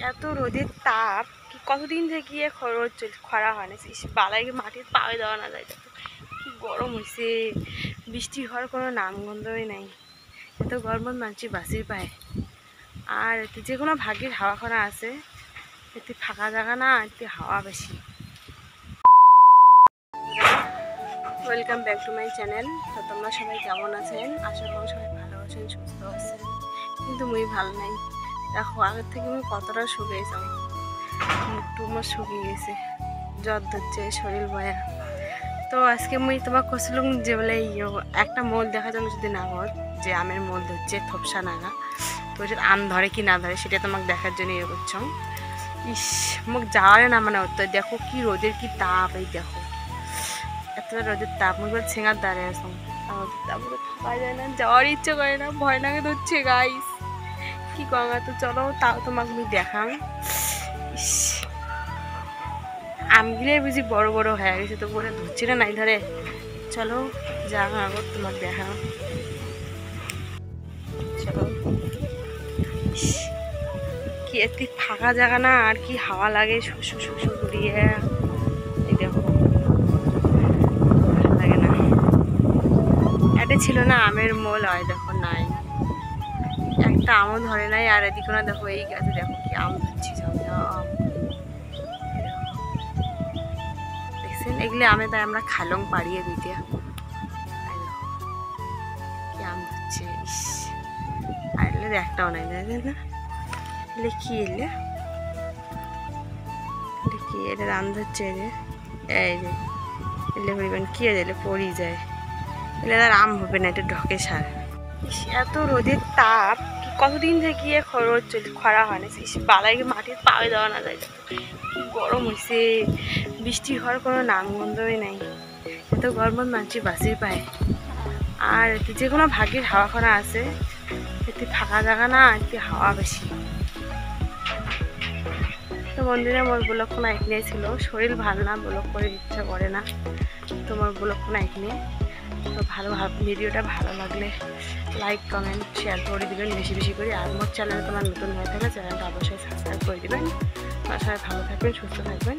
এত রোদের তাপ কি কতদিন থেকে রোদ খরা হয় না, বালাই মাটির পায়ে দেওয়া না যায়, কি গরম হয়েছে। বৃষ্টি হওয়ার কোনো নামগন্ধই নাই, এত গরমত মানছি বাসির পায়। আর এতে যে কোনো ভাগ্যের হাওয়াখানা আছে, এতে ফাঁকা জায়গা না, এতে হাওয়া বেশি। Welcome back to my channel. তো তোমরা সবাই কেমন আছেন? আশা করি সবাই ভালো আছেন, সুস্থ আছেন। কিন্তু মুই ভালো নাই। দেখো আগের থেকে আমি কতটা শুকিয়েছি, মুখটু আমার শুকিয়ে গেছে, জ্বর ধরছে, শরীর বয়া। তো আজকে মুই তোমাক কছিলাম যে বলে একটা মোল দেখা যাবে যদি না ঘর যে আমের মোল ধরছে থপসা নাগা, তো আম ধরে কি না ধরে সেটা তোমাকে দেখার জন্য ইয়ে করছ। ইস মুখ যাওয়ারে না মানে ওর, দেখো কি রোদের কি তাপ, এই দেখো এত রোদের তাপ, মুখ ছেঙার দাঁড়িয়ে আসো, রোদের তাপ থাকা যায় না, যাওয়ার ইচ্ছে করে না, ভয় লাগে ধরছে গাইস, কি গঙ্গা। তো চলো তাও তোমাকে আমি দেখাম। ইস আমগুলো বুঝি বড় বড় হয়ে গেছে, তো বলে ধরছে না নাই ধরে। চলো যা আগর তোমাকে দেখাম। চলো কি একটি ফাঁকা জায়গা না, আর কি হাওয়া লাগে শুশু শুশু করিয়ে, এই দেখো ভালো লাগে না। এটা ছিল না আমের মোল, হয় দেখো নাই, একটা আমও ধরে নাই। আর এদিকে না দেখো এই গাছে দেখো কি আম ধরছি, দেখছেন এগুলি আমে, তাই আমরা খালং পাড়িয়ে দিতে কি আম ধরছে। ইস আর এলে একটাও নাই না, এলে কি এলে কি এটা রান ধরছে, এই যে এলে পরিমাণ কি এলে পড়ি যায়, এলে আর আম হবে না, এটা ঢকে সার। এত রোদের তাপ কি কতদিন থেকে রোদ খরা হয় না, বালাই মাটির পায়ে দেওয়া না যায়, কি গরম হয়েছে। বৃষ্টি হওয়ার কোনো নামগন্ধই নাই, এত গরমত মানছি বাসির পায়। আর এতে যে কোনো ভাগ্যের হাওয়াখানা আছে, এতে ফাঁকা জায়গা না, এতে হাওয়া বেশি। তো মন্দিরে মোর ব্লগখানা এখানে ছিল, শরীর ভালো না, ব্লগ করে ইচ্ছা করে না, তোমার ব্লগখানা এখানে। তো ভিডিওটা ভালো লাগলে লাইক কমেন্ট শেয়ার করে দিবেন বেশি বেশি করে। আর মোর চ্যানেলে তোমার নতুন হয়ে থাকলে চ্যানেলটা অবশ্যই সাবস্ক্রাইব করে দিবেন। সবাই ভালো থাকবেন, সুস্থ থাকবেন।